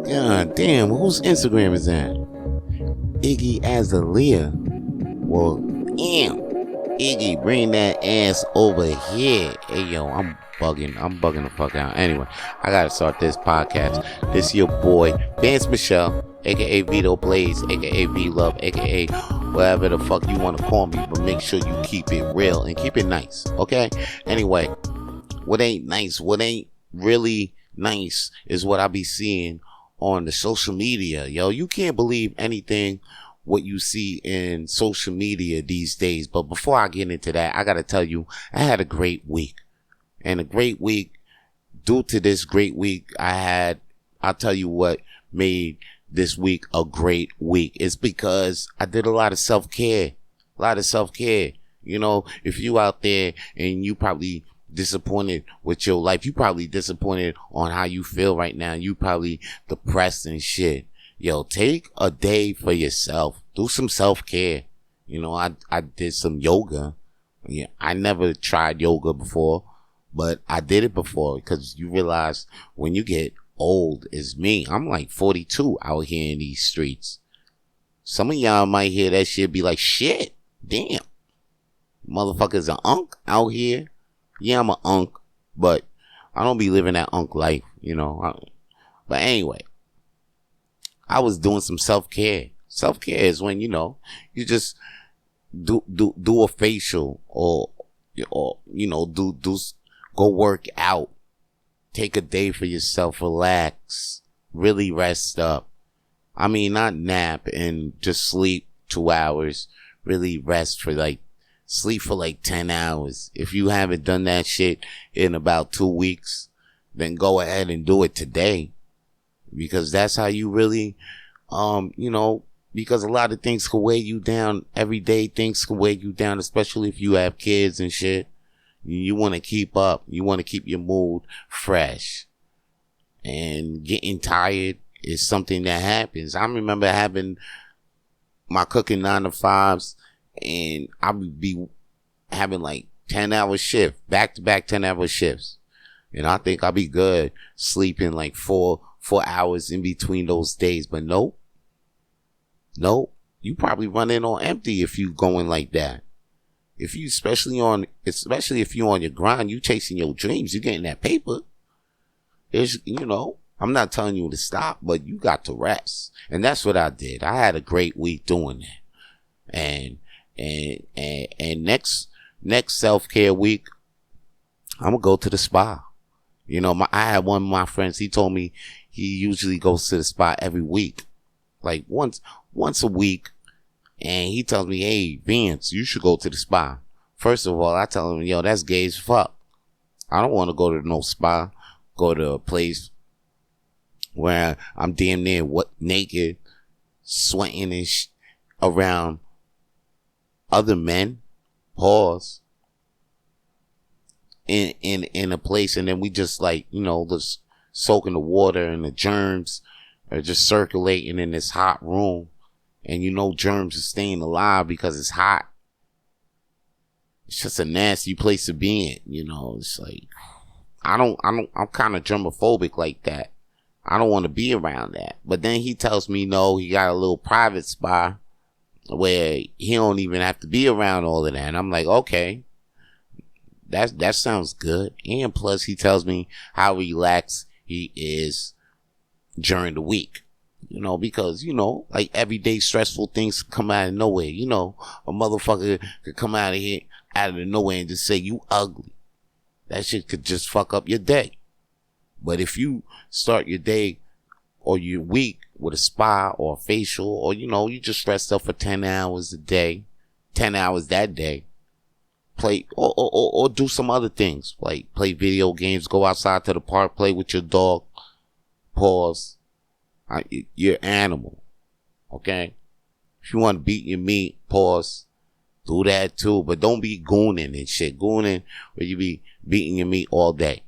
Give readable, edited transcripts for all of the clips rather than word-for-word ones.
God damn, whose Instagram is that? Iggy Azalea. Well, damn. Iggy, bring that ass over here. Hey, yo, I'm bugging the fuck out. Anyway, I gotta start this podcast. This your boy, Vance Michelle, aka Vito Blaze, aka V Love, aka whatever the fuck you want to call me, but make sure you keep it real and keep it nice, okay? Anyway, what ain't nice, what ain't really nice is what I be seeing on the social media. Yo, you can't believe anything what you see in social media these days. But before I get into that, I gotta tell you, I had a great week. And a great week, due to this great week I'll tell you what made this week a great week. It's because I did a lot of self-care. You know, if you out there and you probably disappointed with your life, you probably disappointed on how you feel right now, you probably depressed and shit. Yo, take a day for yourself. Do some self-care. You know, I did some yoga. Yeah, I never tried yoga before, but I did it before because you realize when you get old as me, I'm like 42 out here in these streets. Some of y'all might hear that shit be like, shit, damn. Motherfuckers an unk out here. Yeah, I'm an unk, but I don't be living that unk life, you know. But anyway, I was doing some self-care. Self-care is when, you know, you just do a facial or, you know, go work out. Take a day for yourself, relax, really rest up. I mean, not nap and just sleep 2 hours, really rest for sleep for 10 hours. If you haven't done that shit in about 2 weeks, then go ahead and do it today. Because that's how you really, you know, because a lot of things can weigh you down. Every day things can weigh you down, especially if you have kids and shit. You want to keep up. You want to keep your mood fresh. And getting tired is something that happens. I remember having my cooking 9 to 5s, and I would be having 10-hour shift, back-to-back 10-hour shifts. And I think I'll be good sleeping 4 hours in between those days. But nope, you probably running on empty if you going like that. If you, especially if you on your grind, you chasing your dreams, you getting that paper. It's, you know, I'm not telling you to stop, but you got to rest. And that's what I did. I had a great week doing that. And next self-care week, I'm gonna go to the spa. You know, I had one of my friends, he told me he usually goes to the spa every week. Once a week. And he tells me, hey, Vince, you should go to the spa. First of all, I tell him, yo, that's gay as fuck. I don't want to go to no spa. Go to a place where I'm damn near naked, sweating and around other men. Pause. In a place, and then we just just soaking the water, and the germs are just circulating in this hot room. And you know germs are staying alive because it's hot. It's just a nasty place to be in, you know. It's I'm kind of germophobic like that. I don't want to be around that. But then he tells me, no, he got a little private spa where he don't even have to be around all of that. And I'm like, okay, that sounds good. And plus he tells me how relaxed he is during the week. You know, because, you know, everyday stressful things come out of nowhere. You know, a motherfucker could come out of nowhere and just say you ugly. That shit could just fuck up your day. But if you start your day or your week with a spa or a facial, or, you know, you just stressed up for 10 hours a day, 10 hours that day, play or do some other things, like play video games, go outside to the park, play with your dog, pause. You're animal, okay? If you want to beat your meat, pause, do that too, but don't be gooning and shit. Gooning where you be beating your meat all day,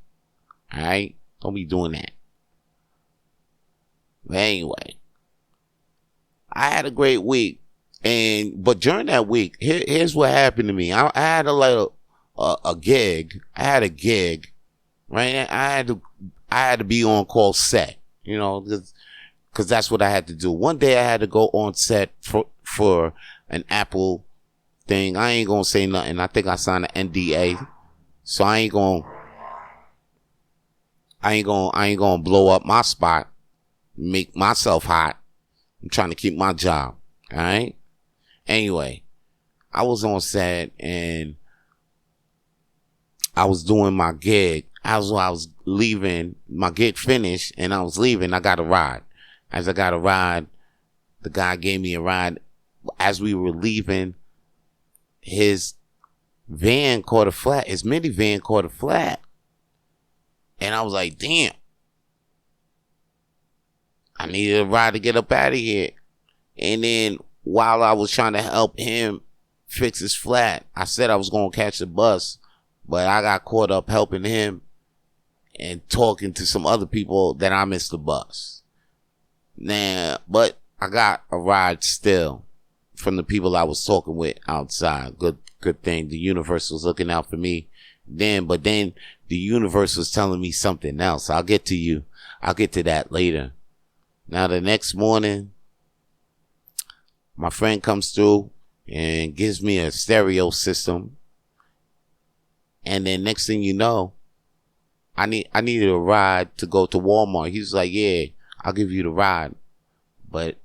alright? Don't be doing that. But anyway, I had a great week, but during that week, here's what happened to me. I had a gig. I had a gig, right? I had to be on call set, you know, 'cause Because that's what I had to do. One day I had to go on set for an Apple thing. I ain't gonna say nothing. I think I signed an NDA. So I ain't gonna blow up my spot, make myself hot. I'm trying to keep my job. Alright? Anyway, I was on set and I was doing my gig. I was leaving, my gig finished and I was leaving. I got a ride. As I got a ride, the guy gave me a ride. As we were leaving, his van caught a flat. His minivan caught a flat. And I was like, damn. I needed a ride to get up out of here. And then while I was trying to help him fix his flat, I said I was going to catch the bus. But I got caught up helping him and talking to some other people that I missed the bus. Nah, but I got a ride still from the people I was talking with outside. Good thing. The universe was looking out for me but then the universe was telling me something else. I'll get to you. I'll get to that later. Now the next morning, my friend comes through and gives me a stereo system. And then next thing you know, I needed a ride to go to Walmart. He's like, yeah, I'll give you the ride. But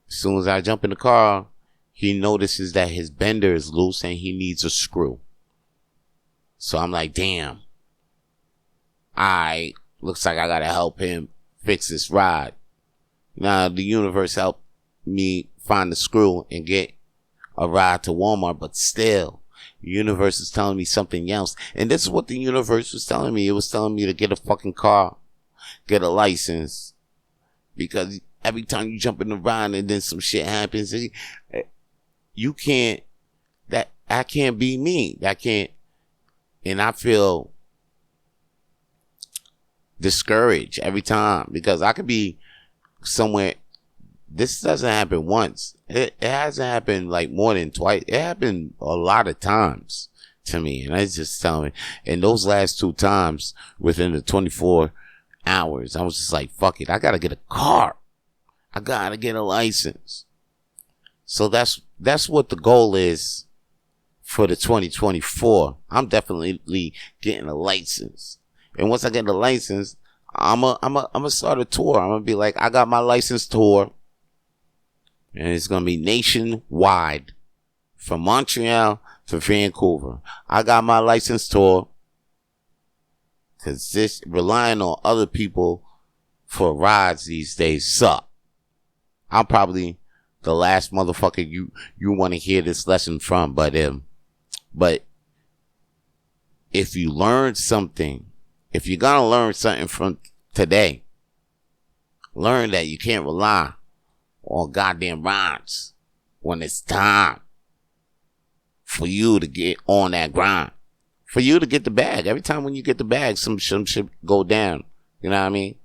as soon as I jump in the car, he notices that his bender is loose and he needs a screw. So I'm like, damn. Looks like I gotta help him fix this ride. Now, the universe helped me find the screw and get a ride to Walmart, but still, the universe is telling me something else. And this is what the universe was telling me. It was telling me to get a fucking car, get a license. Because every time you jump in the ride and then some shit happens, you can't, I can't be me. And I feel discouraged every time because I could be somewhere. This doesn't happen once. It hasn't happened like more than twice. It happened a lot of times to me. And I just telling me, and those last 2 times within the 24 hours, I was just like, fuck it. I got to get a car. I got to get a license. So that's what the goal is for the 2024. I'm definitely getting a license. And once I get the license, I'm a start a tour. I'm going to be like, I got my license tour. And it's going to be nationwide from Montreal to Vancouver. I got my license tour. Because this relying on other people for rides these days suck. I'm probably the last motherfucker you want to hear this lesson from. But if you learn something, if you're going to learn something from today, learn that you can't rely on goddamn rides when it's time for you to get on that grind. For you to get the bag. Every time when you get the bag, some shit go down. You know what I mean?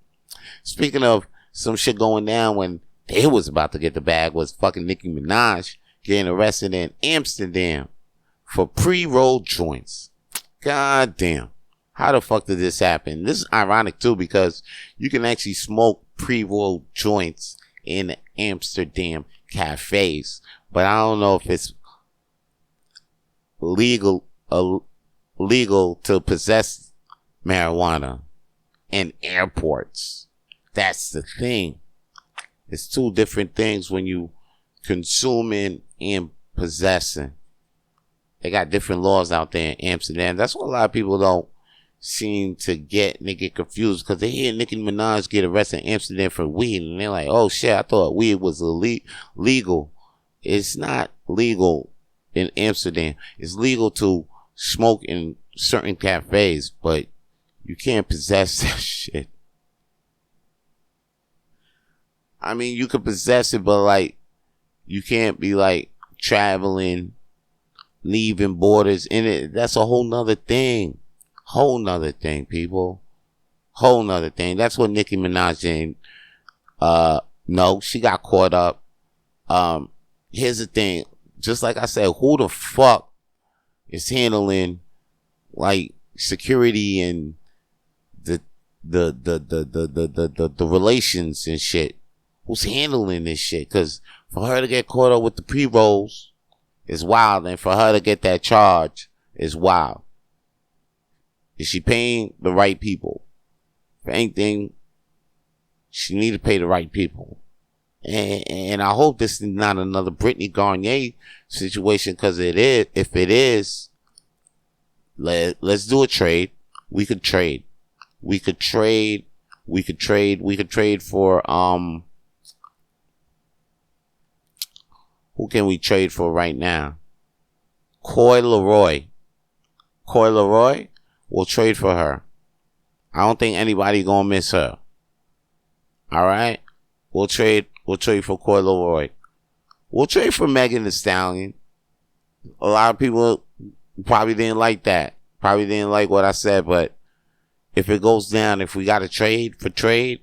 Speaking of some shit going down when they was about to get the bag was fucking Nicki Minaj getting arrested in Amsterdam for pre-rolled joints. God damn. How the fuck did this happen? This is ironic too because you can actually smoke pre-rolled joints in Amsterdam cafes. But I don't know if it's legal to possess marijuana in airports. That's the thing. It's 2 different things when you consuming and possessing. They got different laws out there in Amsterdam. That's what a lot of people don't seem to get. They get confused because they hear Nicki Minaj get arrested in Amsterdam for weed and they're like, oh shit, I thought weed was legal. It's not legal in Amsterdam. It's legal to smoke in certain cafes, but you can't possess that shit. I mean, you can possess it, but like, you can't be like traveling, leaving borders in it. That's a whole nother thing. Whole nother thing, people. Whole nother thing. That's what Nicki Minaj did. No, she got caught up. Here's the thing. Just like I said, who the fuck is handling like security and the relations and shit who's handling this shit. Because for her to get caught up with the pre-rolls is wild, and for her to get that charge is wild. Is she paying the right people? For anything, she need to pay the right people. And I hope this is not another Brittany Garnier situation, because it is. If it is, let's do a trade. We could trade for who can we trade for right now? Coy Leroy. We'll trade for her. I don't think anybody gonna miss her. All right, we'll trade for Coy Leroy. We'll trade for Megan Thee Stallion. A lot of people probably didn't like that. Probably didn't like what I said, but if it goes down, if we got to trade,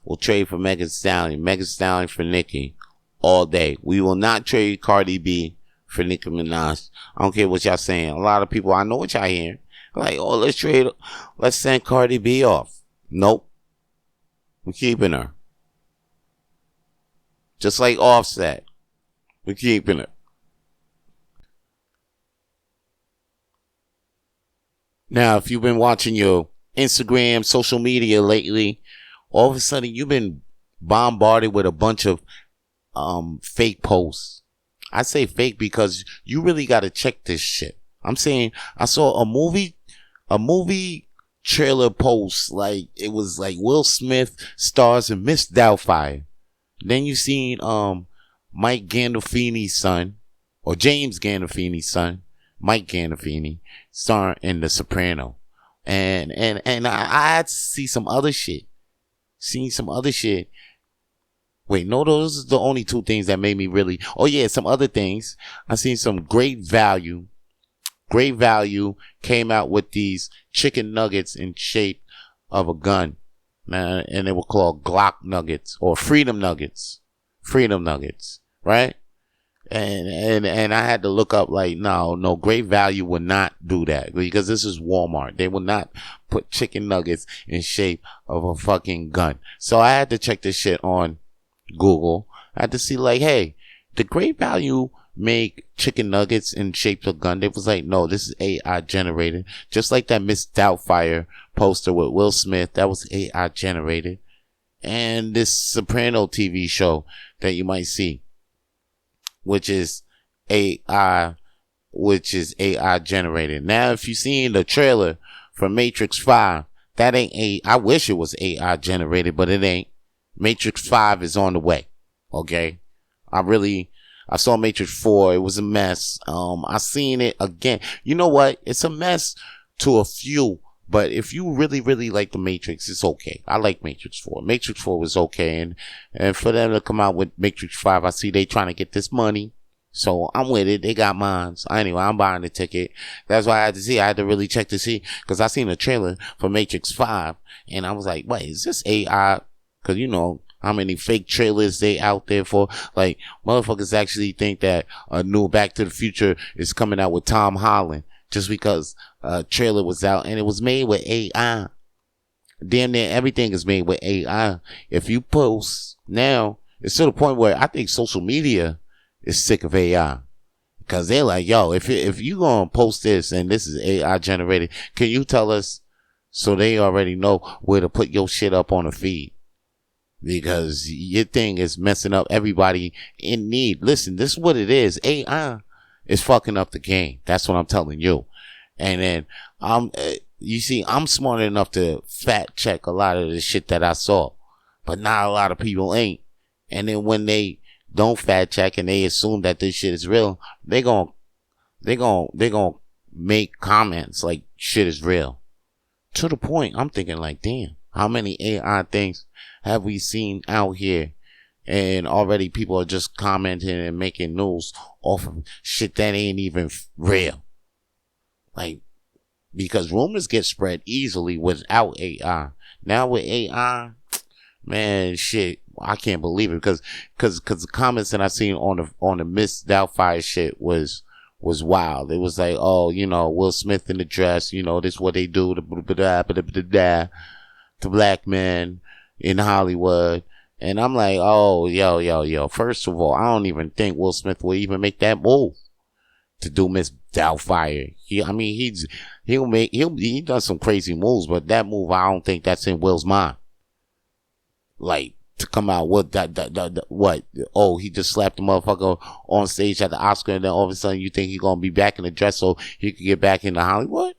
we'll trade for Megan Thee Stallion. Megan Thee Stallion for Nikki all day. We will not trade Cardi B for Nicki Minaj. I don't care what y'all saying. A lot of people, I know what y'all hearing. Like, oh, let's send Cardi B off. Nope. We're keeping her. Just like Offset. We're keeping her. Now, if you've been watching your Instagram, social media lately, all of a sudden you've been bombarded with a bunch of fake posts. I say fake because you really got to check this shit. I'm saying I saw a movie trailer post, like it was like Will Smith stars in Miss Doubtfire. Then you seen Mike Gandolfini's son, or James Gandolfini's son, Mike Gandolfini, starring in The Soprano. And I had to see some other shit. Wait, no, those are the only two things that made me really. Oh yeah, some other things. I seen some Great Value came out with these chicken nuggets in shape of a gun, man, and they were called Glock nuggets or Freedom Nuggets, right? And I had to look up, like, no, Great Value would not do that, because this is Walmart. They would not put chicken nuggets in shape of a fucking gun. So I had to check this shit on Google. I had to see, like, hey, did Great Value make chicken nuggets in shape of a gun? They was like, no, this is AI generated. Just like that Miss Doubtfire poster with Will Smith, that was AI generated. And this Soprano TV show that you might see, which is AI generated. Now, if you seen the trailer for Matrix 5, that ain't I wish it was AI generated, but it ain't. Matrix 5 is on the way. Okay. I saw Matrix 4. It was a mess. I seen it again. You know what? It's a mess to a few, but if you really, really like the Matrix, it's okay. I like Matrix 4. Matrix 4 was okay. And for them to come out with Matrix 5, I see they trying to get this money. So I'm with it. They got mines. Anyway, I'm buying the ticket. That's why I had to see. I had to really check to see, because I seen a trailer for Matrix 5 and I was like, wait, is this AI? Because you know how many fake trailers they out there for. Like, motherfuckers actually think that a new Back to the Future is coming out with Tom Holland just because a trailer was out, and it was made with AI. Damn near everything is made with AI. If you post now, it's to the point where I think social media is sick of AI. Because they're like, yo, if you gonna post this and this is AI generated, can you tell us, so they already know where to put your shit up on the feed? Because your thing is messing up everybody in need. Listen, this is what it is. AI is fucking up the game. That's what I'm telling you. And then you see, I'm smart enough to fact check a lot of the shit that I saw, but not a lot of people ain't. And then when they don't fact check and they assume that this shit is real, they gon' make comments like shit is real. To the point, I'm thinking like, damn, how many AI things have we seen out here? And already people are just commenting and making news off of shit that ain't even real. Like, because rumors get spread easily without AI. Now with AI, man, shit, I can't believe it. Because the comments that I seen on the Miss Doubtfire shit was wild. It was like, oh, you know, Will Smith in the dress, you know, this is what they do to black men in Hollywood. And I'm like, oh, yo. First of all, I don't even think Will Smith will even make that move to do Miss Doubtfire. He done some crazy moves, but that move, I don't think that's in Will's mind. Like, to come out with what? Oh, he just slapped the motherfucker on stage at the Oscar, and then all of a sudden you think he's gonna be back in the dress so he could get back into Hollywood?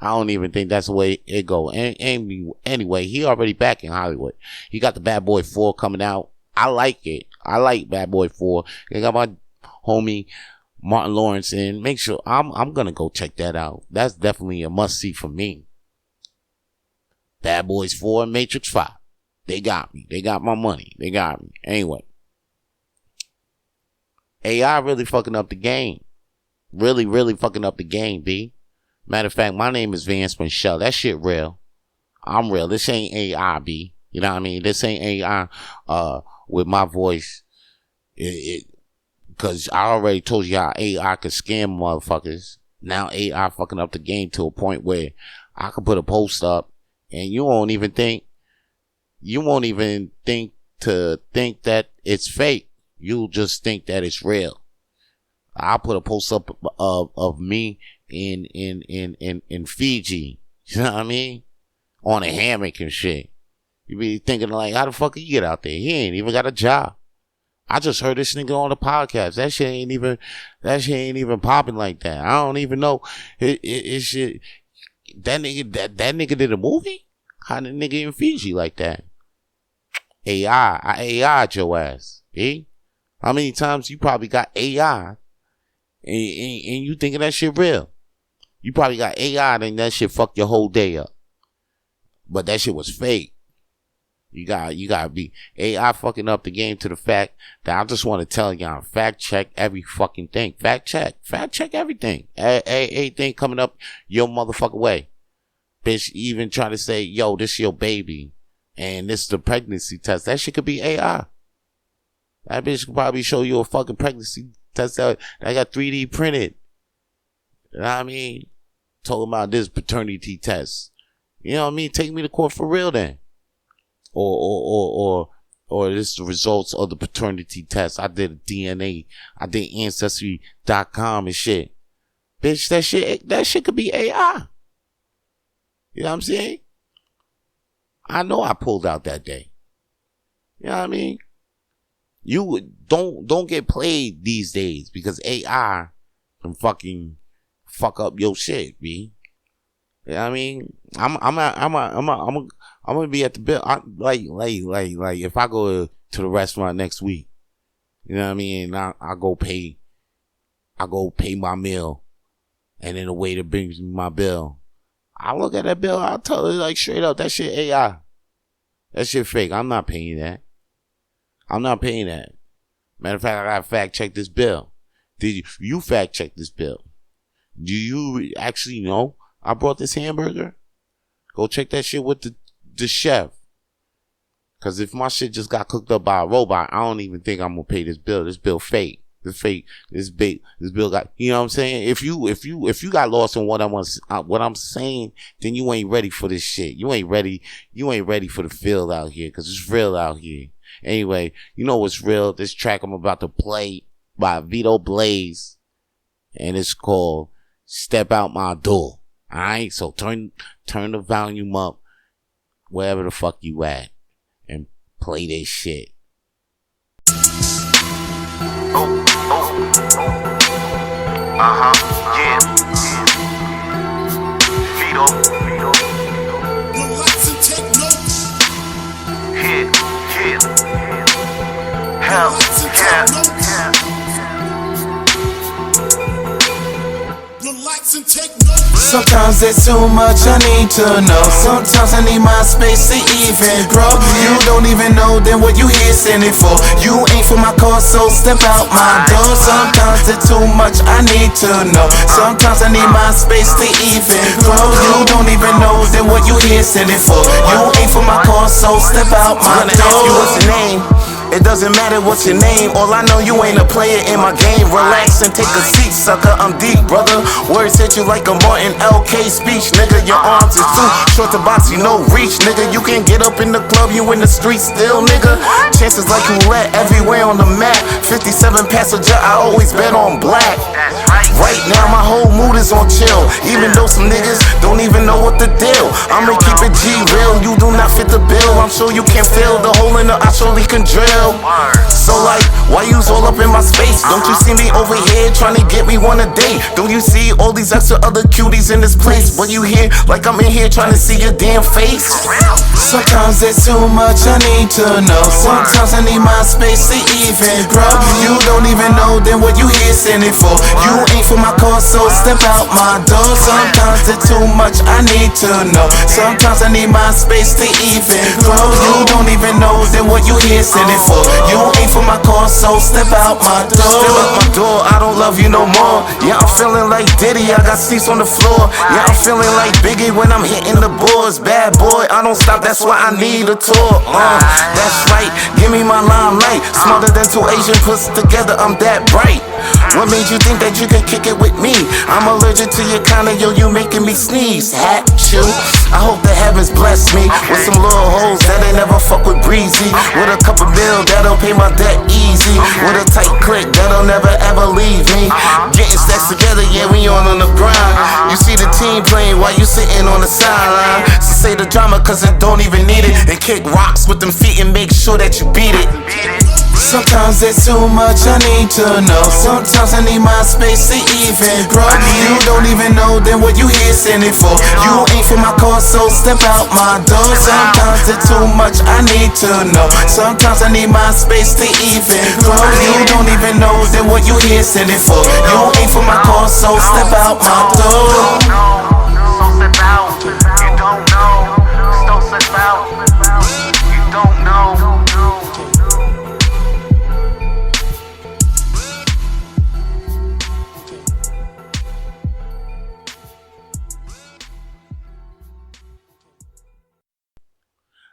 I don't even think that's the way it go. And anyway, he already back in Hollywood. He got the Bad Boy 4 coming out. I like it. I like Bad Boy 4. I got my homie Martin Lawrence in. Make sure I'm gonna go check that out. That's definitely a must see for me. Bad Boys 4 and Matrix 5. They got me. They got my money. They got me. Anyway. AI really fucking up the game. Really fucking up the game, B. Matter of fact, my name is Vance Michelle. That shit real. I'm real. This ain't AI, B. You know what I mean? This ain't AI with my voice. Because I already told you how AI could scam motherfuckers. Now AI fucking up the game to a point where I could put a post up and you won't even think that it's fake. You'll just think that it's real. I'll put a post up of me in Fiji, you know what I mean? On a hammock and shit. You be thinking like, how the fuck he get out there? He ain't even got a job. I just heard this nigga on the podcast. That shit ain't even popping like that. I don't even know. It shit. That nigga did a movie? How the nigga in Fiji like that? AI'd your ass. Eh? How many times you probably got AI and you thinking that shit real? You probably got AI and that shit fucked your whole day up. But that shit was fake. You gotta be AI fucking up the game to the fact that I just want to tell y'all, fact check every fucking thing. Fact check everything. Everything coming up your motherfucking way. Bitch, even try to say, yo, this your baby and this is the pregnancy test. That shit could be AI. That bitch could probably show you a fucking pregnancy test that got 3D printed. You know what I mean? Talking about this paternity test. You know what I mean? Take me to court for real then. Or this is the results of the paternity test. I did DNA. I did Ancestry.com and shit. Bitch, that shit could be AI. You know what I'm saying? I know I pulled out that day. You know what I mean? You don't get played these days because AI can fucking fuck up your shit, B. You know what I mean? I'm gonna be at the bill. Like if I go to the restaurant next week, you know what I mean? I go pay my meal, and then the waiter brings me my bill. I look at that bill. I'll tell her like straight up, that shit AI. That shit fake. I'm not paying that. Matter of fact, I gotta fact check this bill. Did you fact check this bill? Do you actually know I brought this hamburger? Go check that shit with the chef. Cause if my shit just got cooked up by a robot, I don't even think I'm gonna pay this bill. This bill fake. This bill got, you know what I'm saying? If you got lost in what I'm saying, then you ain't ready for this shit. You ain't ready for the field out here, cause it's real out here. Anyway, you know what's real? This track I'm about to play by Vito Blaze, and it's called Step Out My Door. Alright, so turn the volume up wherever the fuck you at and play this shit. Yeah. Vito. Relax and take notes. Yeah. Hell, yeah. Relax and take notes. Sometimes there's too much I need to know. Sometimes I need my space to even grow. You don't even know then what you here sending for. You ain't for my cause, so step out my door. Sometimes there's too much I need to know. Sometimes I need my space to even grow. You don't even know then what you here sending for. You ain't for my cause, so step out my door. What's your name? It doesn't matter what's your name, all I know you ain't a player in my game. Relax and take a seat, sucker, I'm deep, brother. Words hit you like a Martin LK speech, nigga. Your arms is too short to box, you no reach, nigga. You can get up in the club, you in the street still, nigga. Chances like roulette everywhere on the map. 57 passenger, I always bet on black. Right now my whole mood is on chill, even though some niggas don't even know what the deal. I'ma keep it G real, you do not fit the bill. I'm sure you can't fill the hole in the I surely can drill. So like, why you's all up in my space? Don't you see me over here trying to get me one a day? Don't you see all these extra other cuties in this place? But you here like I'm in here trying to see your damn face. Sometimes there's too much I need to know. Sometimes I need my space to even grow. You don't even know then what you here sending for. You ain't for my cause, so step out my door. Sometimes there's too much I need to know. Sometimes I need my space to even grow. You don't even know then what you here sending for. You ain't for my cause, so step out my door. Step out my door, I don't love you no more. Yeah, I'm feeling like Diddy, I got seats on the floor. Yeah, I'm feeling like Biggie when I'm hitting the boards. Bad boy, I don't stop, that's why I need a tour. That's right, give me my limelight. Smarter than two Asian pussy together, I'm that bright. What made you think that you could kick it with me? I'm allergic to your kinda, yo, you making me sneeze. Hat you, I hope the heavens bless me with some little hoes that ain't never fuck with Breezy. With a couple bill that'll pay my debt easy. With a tight click that'll never ever leave me. Getting stacks together, yeah, we on the grind. You see the team playing while you sitting on the sideline. So say the drama cause it don't even need it. And kick rocks with them feet and make sure that you beat it. Sometimes there's too much I need to know. Sometimes I need my space to even grow. You don't even know then what you here sending for. You ain't for my cause, so step out my door. Sometimes there's too much I need to know. Sometimes I need my space to even grow. You don't even know then what you here sending for. You ain't for my cause, so step out my door. So step out. You don't know. So step out. You don't know.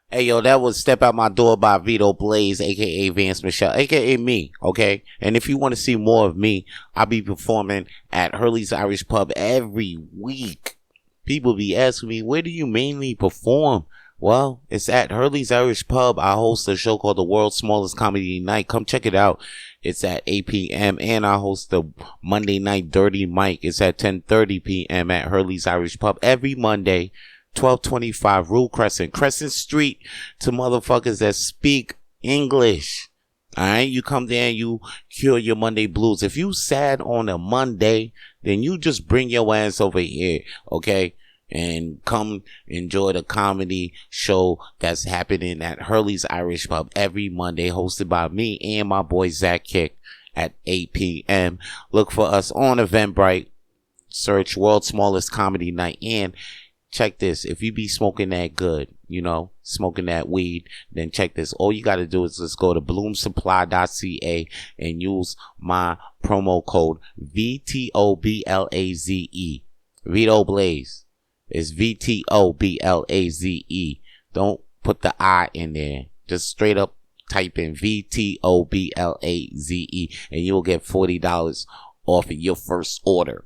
Hey, yo, that was Step Out My Door by Vito Blaze, a.k.a. Vance Michelle, a.k.a. me, okay? And if you want to see more of me, I'll be performing at Hurley's Irish Pub every week. People be asking me, where do you mainly perform? Well, it's at Hurley's Irish Pub. I host a show called The World's Smallest Comedy Night. Come check it out. It's at 8 p.m. And I host the Monday Night Dirty Mic. It's at 10:30 p.m. at Hurley's Irish Pub every Monday. 1225 Rue Crescent Street to motherfuckers that speak English. Alright, you come there and you cure your Monday blues. If you sad on a Monday, then you just bring your ass over here, okay? And come enjoy the comedy show that's happening at Hurley's Irish Pub every Monday, hosted by me and my boy Zach Kick at 8 p.m. Look for us on Eventbrite. Search World's Smallest Comedy Night. And check this, if you be smoking that good, you know, smoking that weed, then check this. All you got to do is just go to bloomsupply.ca and use my promo code VTOBLAZE. Vito Blaze. It's VTOBLAZE. Don't put the I in there. Just straight up type in VTOBLAZE and you'll get $40 off of your first order.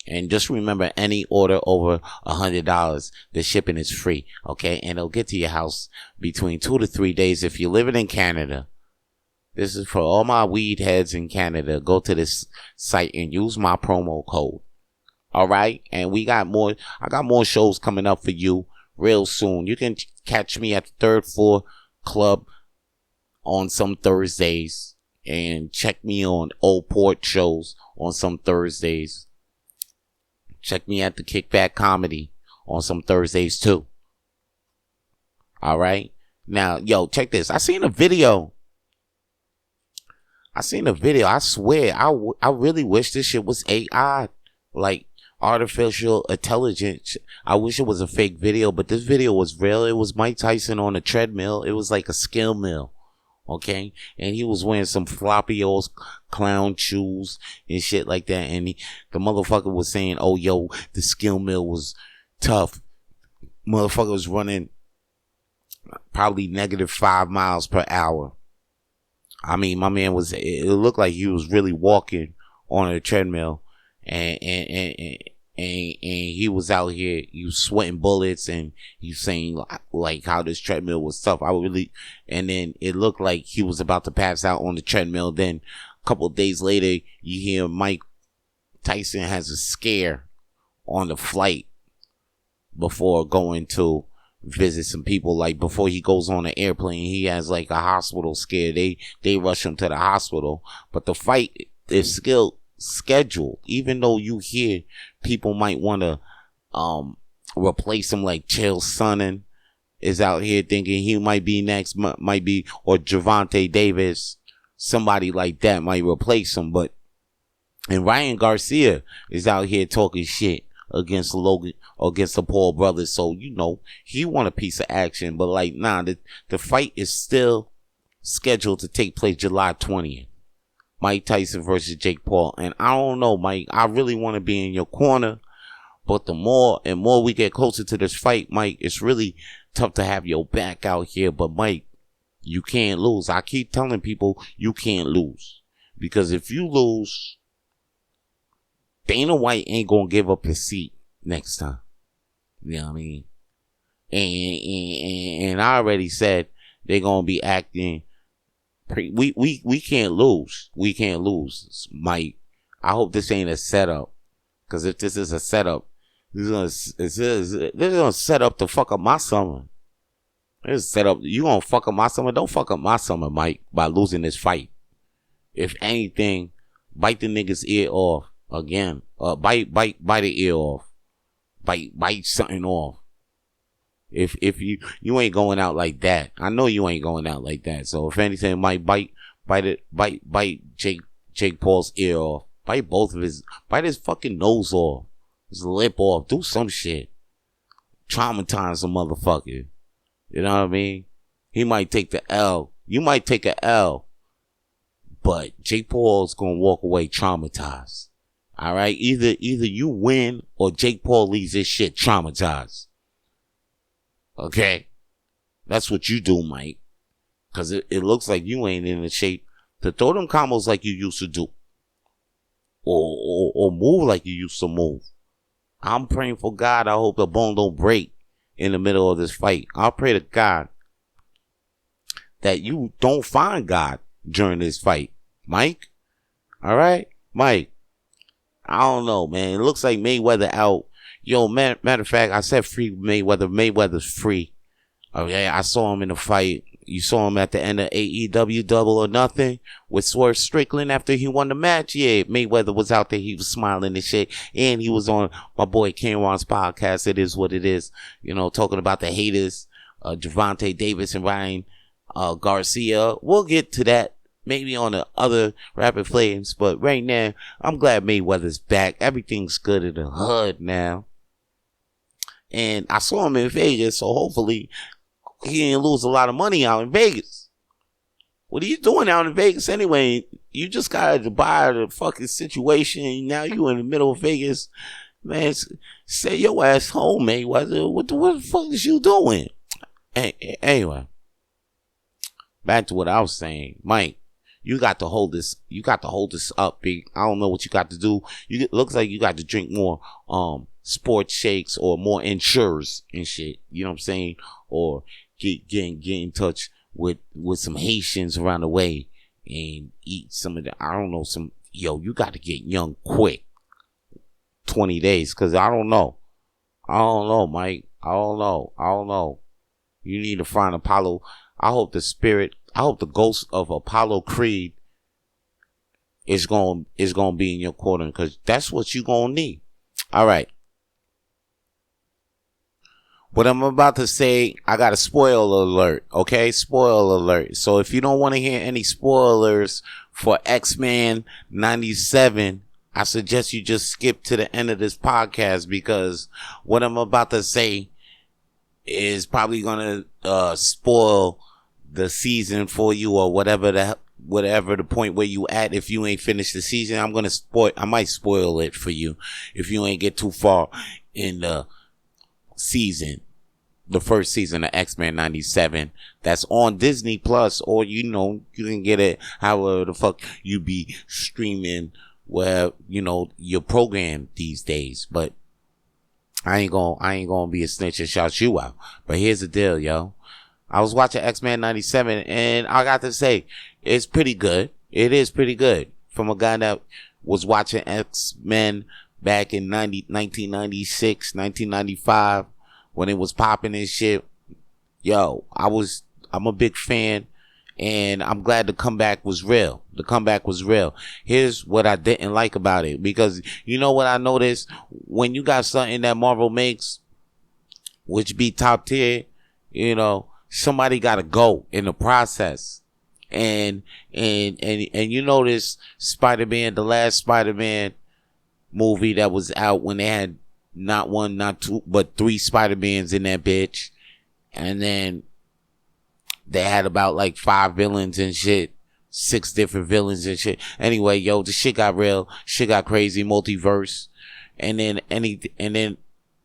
And just remember, any order over $100, the shipping is free, okay? And it'll get to your house between 2 to 3 days if you're living in Canada. This is for all my weed heads in Canada. Go to this site and use my promo code. All right? And I got more shows coming up for you real soon. You can catch me at the Third Floor Club on some Thursdays. And check me on Old Port shows on some Thursdays. Check me at the Kickback Comedy on some Thursdays too. All right. Now, yo, check this. I seen a video. I swear, I really wish this shit was AI, like artificial intelligence. I wish it was a fake video, but this video was real. It was Mike Tyson on a treadmill. It was like a skill mill. Okay, and he was wearing some floppy old clown shoes and shit like that, and the motherfucker was saying, oh yo, the skill mill was tough. Motherfucker was running probably -5 miles per hour. I mean, my man was. It looked like he was really walking on a treadmill, and he was out here. He was sweating bullets, and he was saying like how this treadmill was tough. And then it looked like he was about to pass out on the treadmill. Then a couple of days later, you hear Mike Tyson has a scare on the flight before going to visit some people. Like before he goes on the airplane, he has like a hospital scare. They rush him to the hospital, but the fight is still scheduled. Even though you hear people might want to replace him, like Chael Sonnen is out here thinking he might be next, might be, or Gervonta Davis, somebody like that might replace him. But and Ryan Garcia is out here talking shit against Logan, against the Paul brothers. So, you know, he want a piece of action. But, like, nah, the fight is still scheduled to take place July 20th. Mike Tyson versus Jake Paul. And I don't know, Mike, I really want to be in your corner. But the more and more we get closer to this fight, Mike, it's really tough to have your back out here. But, Mike, you can't lose. I keep telling people you can't lose. Because if you lose, Dana White ain't gonna give up his seat next time. You know what I mean? And I already said they're gonna be acting. We can't lose. We can't lose, Mike. I hope this ain't a setup. Because if this is a setup, they're gonna set up to fuck up my summer. This set up. You gonna fuck up my summer? Don't fuck up my summer, Mike, by losing this fight. If anything, bite the nigga's ear off. Again, bite the ear off. Bite something off. If you ain't going out like that, I know you ain't going out like that. So if anything, might bite Jake Paul's ear off. Bite his fucking nose off, his lip off. Do some shit. Traumatize a motherfucker. You know what I mean? He might take the L. You might take a L, but Jake Paul's gonna walk away traumatized. All right, either you win or Jake Paul leaves this shit traumatized. Okay, that's what you do, Mike. Cause it looks like you ain't in the shape to throw them combos like you used to do, or move like you used to move. I'm praying for God. I hope the bone don't break in the middle of this fight. I'll pray to God that you don't find God during this fight, Mike. All right, Mike. I don't know, man. It looks like Mayweather out. Yo, matter of fact, I said free Mayweather. Mayweather's free. Okay, I saw him in the fight. You saw him at the end of AEW Double or Nothing with Swerve Strickland after he won the match. Yeah, Mayweather was out there. He was smiling and shit. And he was on my boy Cameron's podcast. It is what it is. You know, talking about the haters, Gervonta Davis and Ryan Garcia. We'll get to that maybe on the other Rapid Flames, but right now, I'm glad Mayweather's back. Everything's good in the hood now. And I saw him in Vegas, so hopefully he didn't lose a lot of money out in Vegas. What are you doing out in Vegas anyway? You just got to buy the fucking situation. Now you in the middle of Vegas. Man, stay your ass home, Mayweather. What the fuck is you doing? Anyway, back to what I was saying. Mike, you got to hold this. You got to hold this up, big. I don't know what you got to do. It looks like you got to drink more sports shakes or more insurers and shit. You know what I'm saying? Or get in touch with some Haitians around the way and eat some of the. I don't know, you got to get young quick. 20 days, cause I don't know, Mike. I don't know. You need to find Apollo. I hope the ghost of Apollo Creed is going to be in your corner, because that's what you're going to need. All right. What I'm about to say, I got a spoiler alert, okay? Spoiler alert. So if you don't want to hear any spoilers for X-Men 97, I suggest you just skip to the end of this podcast, because what I'm about to say is probably going to spoil the season for you, or whatever the point where you at. If you ain't finished the season, I might spoil it for you if you ain't get too far in the season. the first season of X-Men 97 that's on Disney Plus, or you can get it however the fuck you be streaming where your program these days. But I ain't gonna be a snitch and shout you out. But here's the deal, yo. I was watching X-Men 97 and I got to say, it's pretty good. It is pretty good. From a guy that was watching X-Men back in 1996, 1995, when it was popping and shit. Yo, I'm a big fan, and I'm glad the comeback was real. The comeback was real. Here's what I didn't like about it, because you know what I noticed? When you got something that Marvel makes, which be top tier, somebody gotta go in the process. And you notice Spider-Man, the last Spider-Man movie that was out, when they had not one, not two, but 3 Spider-Mans in that bitch. And then they had about like 5 villains and shit. 6 different villains and shit. Anyway, yo, the shit got real. Shit got crazy. Multiverse. And then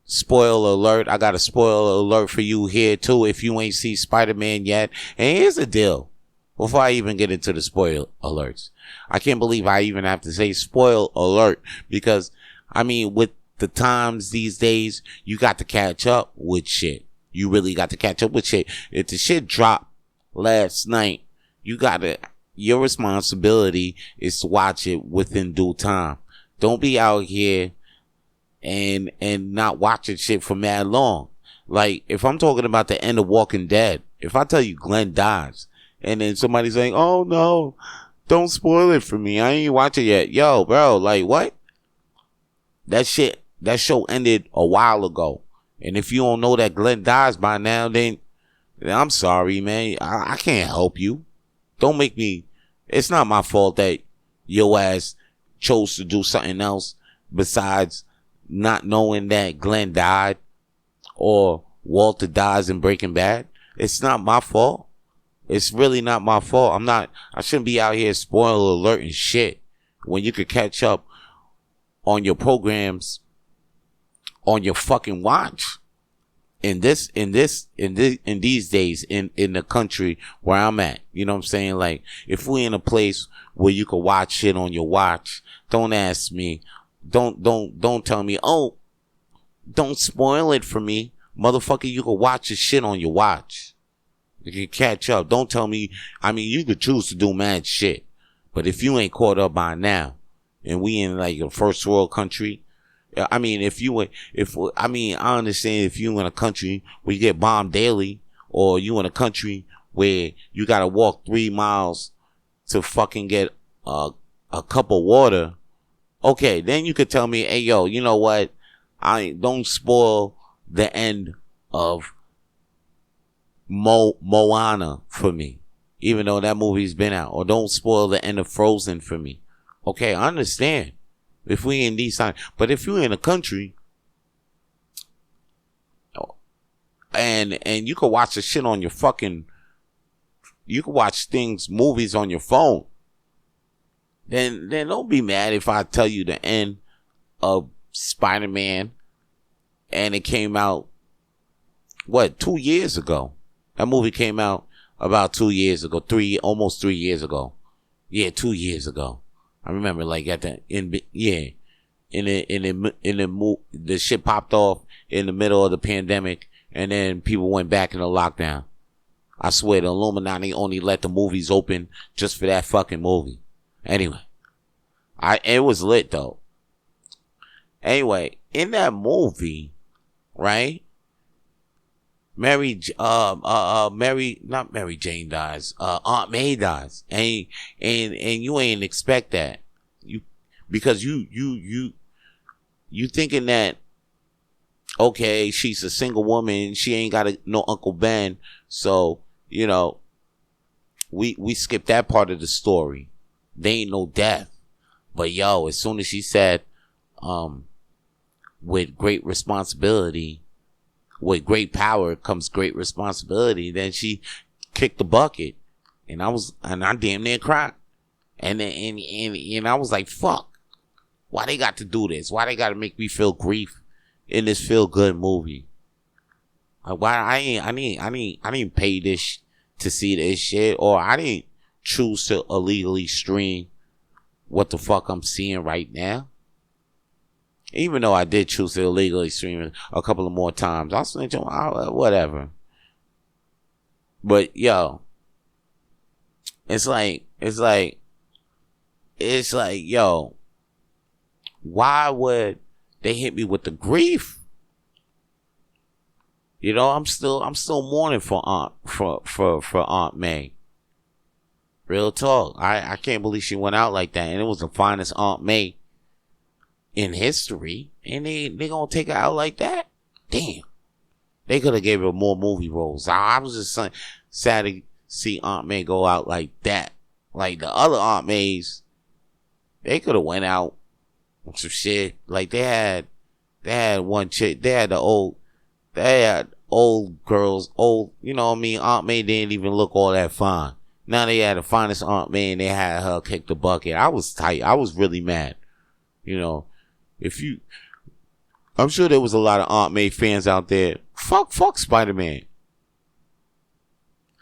spoiler alert. I got a spoiler alert for you here too, if you ain't seen Spider-Man yet. And here's the deal. Before I even get into the spoiler alerts, I can't believe I even have to say spoiler alert, because with the times these days, you got to catch up with shit. You really got to catch up with shit. If the shit dropped last night, your responsibility is to watch it within due time. Don't be out here and not watching shit for mad long. Like, if I'm talking about the end of Walking Dead, if I tell you Glenn dies, and then somebody's saying, oh no, don't spoil it for me, I ain't watch it yet. Yo, bro, like, what? That show ended a while ago. And if you don't know that Glenn dies by now, then I'm sorry, man. I can't help you. Don't make me. It's not my fault that your ass chose to do something else besides not knowing that Glenn died or Walter dies in Breaking Bad. It's not my fault. It's really not my fault. I shouldn't be out here spoiler alert and shit when you could catch up on your programs on your fucking watch. In these days in the country where I'm at, you know what I'm saying? Like, if we in a place where you can watch shit on your watch, don't ask me, don't tell me, oh, don't spoil it for me, motherfucker. You can watch your shit on your watch. You can catch up. Don't tell me. You could choose to do mad shit, but if you ain't caught up by now, and we in like a first world country. I understand if you in a country where you get bombed daily, or you in a country where you gotta walk 3 miles to fucking get a cup of water. Okay, then you could tell me, hey yo, you know what? Don't spoil the end of Moana for me, even though that movie's been out, or don't spoil the end of Frozen for me. Okay, I understand. If we in these times, but if you're in a country and you can watch the shit on your fucking, you can watch movies on your phone, then don't be mad if I tell you the end of Spider-Man, and it came out 2 years ago. That movie came out about 2 years ago, almost 3 years ago. Yeah, 2 years ago. I remember, like, the shit popped off in the middle of the pandemic, and then people went back into lockdown. I swear the Illuminati only let the movies open just for that fucking movie. Anyway, it was lit though. Anyway, in that movie, right? Not Mary Jane dies. Aunt May dies, and you ain't expect that, because you thinking that, okay, she's a single woman, she ain't got no Uncle Ben, so we skip that part of the story. There ain't no death, but yo, as soon as she said, with great responsibility. With great power comes great responsibility. Then she kicked the bucket, and I damn near cried. And I was like, fuck. Why they got to do this? Why they got to make me feel grief in this feel good movie? Like, why I didn't pay this to see this shit, or I didn't choose to illegally stream what the fuck I'm seeing right now. Even though I did choose to illegally stream it a couple of more times, I'll snitch on whatever. But yo, it's like, yo, why would they hit me with the grief? You know, I'm still mourning for Aunt May. Real talk. I can't believe she went out like that, and it was the finest Aunt May in history, and they gonna take her out like that? Damn. They could have gave her more movie roles. I was just sad to see Aunt May go out like that. Like the other Aunt Mays, they could have went out with some shit. Like they had one chick. They had old girls, you know what I mean? Aunt May didn't even look all that fine. Now they had the finest Aunt May, and they had her kick the bucket. I was tight. I was really mad. You know, I'm sure there was a lot of Aunt May fans out there. Fuck Spider-Man.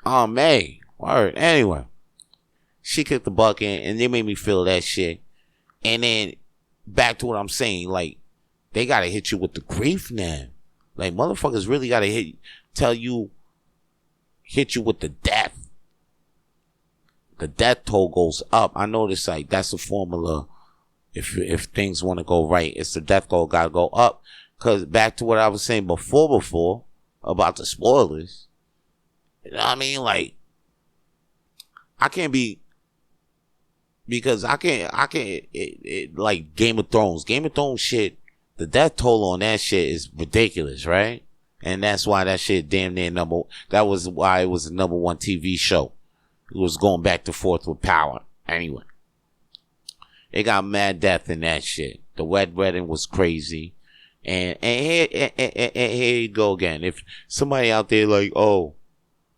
Aunt May. Word. Anyway, she kicked the bucket, and they made me feel that shit. And then back to what I'm saying, like, they gotta hit you with the grief now. Like, motherfuckers really gotta hit you with the death. The death toll goes up. I notice, like, that's the formula. If things want to go right, it's the death toll gotta go up. Cause back to what I was saying before about the spoilers. You know what I mean? Like, I can't be, because I can't, like Game of Thrones shit, the death toll on that shit is ridiculous, right? And that's why that shit damn near that was why it was the number one TV show. It was going back and forth with power. Anyway. It got mad death in that shit. The wet wedding was crazy. And here you go again. If somebody out there like, oh,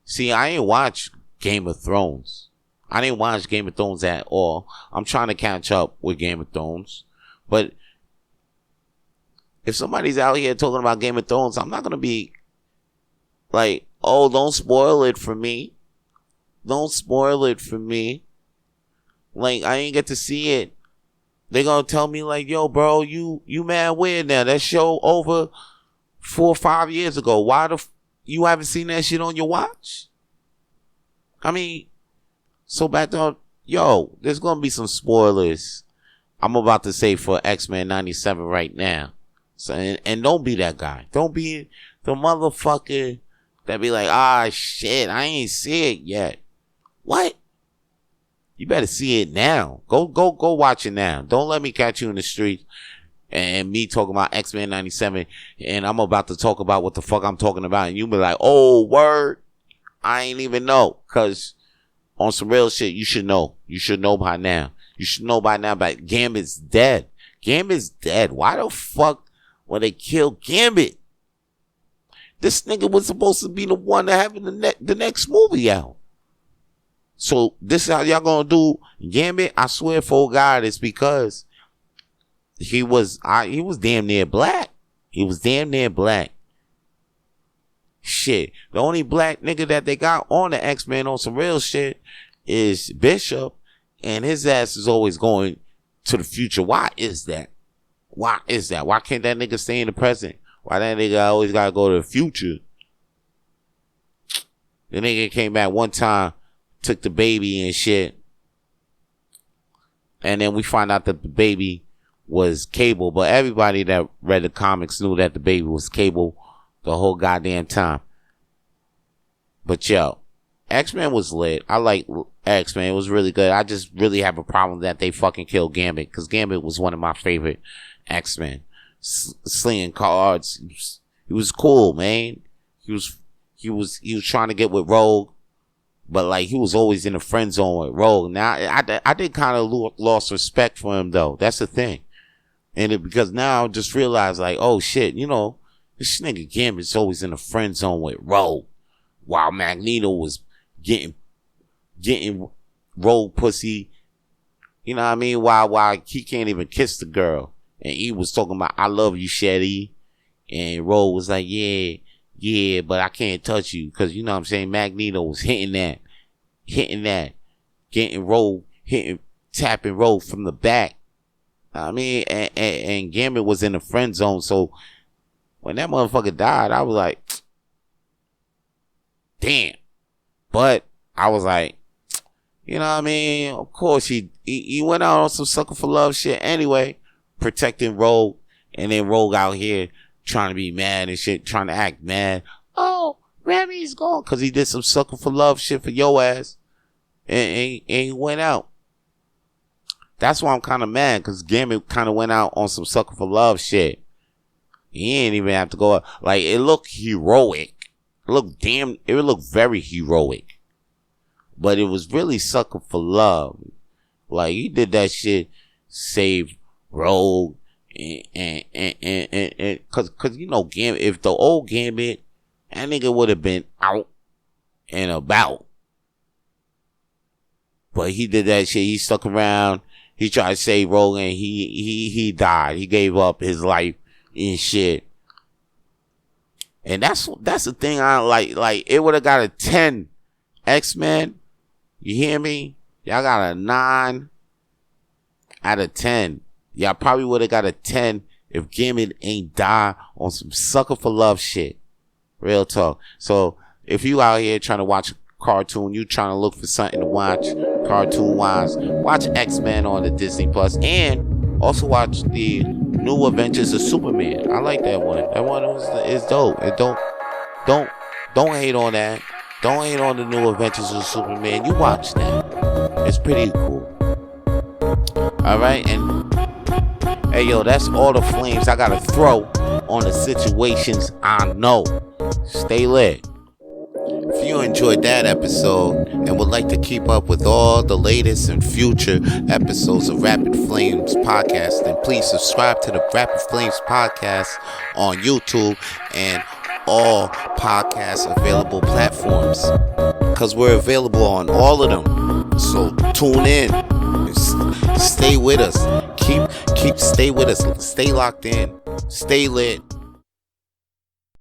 see, I ain't watch Game of Thrones. I didn't watch Game of Thrones at all. I'm trying to catch up with Game of Thrones. But if somebody's out here talking about Game of Thrones, I'm not going to be like, oh, don't spoil it for me. Don't spoil it for me. Like, I ain't get to see it. They gonna tell me like, yo, bro, you mad weird now. That show over 4 or 5 years ago. Why you haven't seen that shit on your watch? I mean, so back to, yo, there's gonna be some spoilers. I'm about to say for X-Men 97 right now. So, and don't be that guy. Don't be the motherfucker that be like, shit, I ain't see it yet. What? You better see it now. Go watch it now. Don't let me catch you in the street and me talking about X-Men 97 and I'm about to talk about what the fuck I'm talking about and you be like, oh, word. I ain't even know. Cause on some real shit, you should know. You should know by now. You should know by now that Gambit's dead. Gambit's dead. Why the fuck would they kill Gambit? This nigga was supposed to be the one to have the next movie out. So this is how y'all gonna do Gambit? I swear for God, it's because he was damn near black. He was damn near black. Shit. The only black nigga that they got on the X-Men on some real shit is Bishop, and his ass is always going to the future. Why is that? Why can't that nigga stay in the present? Why that nigga always gotta go to the future? The nigga came back one time, took the baby and shit. And then we find out that the baby was Cable. But everybody that read the comics knew that the baby was Cable the whole goddamn time. But yo, X-Men was lit. I like X-Men. It was really good. I just really have a problem that they fucking killed Gambit. Because Gambit was one of my favorite X-Men. Slinging cards. He was cool, man. He was trying to get with Rogue. But, like, he was always in the friend zone with Rogue. Now, I did kind of lost respect for him, though. That's the thing. And because now I just realized, like, oh, shit, you know, this nigga Gambit's always in the friend zone with Rogue. While Magneto was getting Rogue pussy. You know what I mean? While he can't even kiss the girl. And he was talking about, I love you, Shetty. And Rogue was like, yeah, yeah, but I can't touch you. Because, you know what I'm saying, Magneto was hitting that, getting rolled, tapping roll from the back. I mean, and Gambit was in the friend zone. So when that motherfucker died, I was like, damn. But I was like, you know what I mean? Of course, he went out on some sucker for love shit anyway, protecting Rogue, and then Rogue out here trying to be mad and shit, trying to act mad. Oh, Remy's gone because he did some sucker for love shit for your ass, and he went out. That's why I'm kind of mad, because Gambit kind of went out on some sucker for love shit. He ain't even have to go out. Like, it looked heroic. It looked very heroic. But it was really sucker for love. Like, he did that shit, save Rogue, and cause you know, Gambit, if the old Gambit, that nigga would have been out and about. But he did that shit. He stuck around. He tried to save Rogue, and he died. He gave up his life and shit. And that's the thing I like. Like, it would have got a 10 X-Men. You hear me? Y'all got a 9 out of 10. Y'all probably would have got a 10 if Gambit ain't die on some sucker for love shit. Real talk. So if you out here trying to watch a cartoon, you trying to look for something to watch cartoon wise, watch X-Men on the Disney Plus, and also watch the New Adventures of Superman. I like that one. That one is dope. And don't hate on that. Don't hate on the New Adventures of Superman. You watch that. It's pretty cool. Alright, and hey yo, that's all the flames I gotta throw on the situations I know. Stay lit. If you enjoyed that episode and would like to keep up with all the latest and future episodes of Rapid Flames Podcast, then please subscribe to the Rapid Flames Podcast on YouTube and all podcast available platforms, because we're available on all of them. So tune in, stay with us, stay with us, stay locked in, stay lit.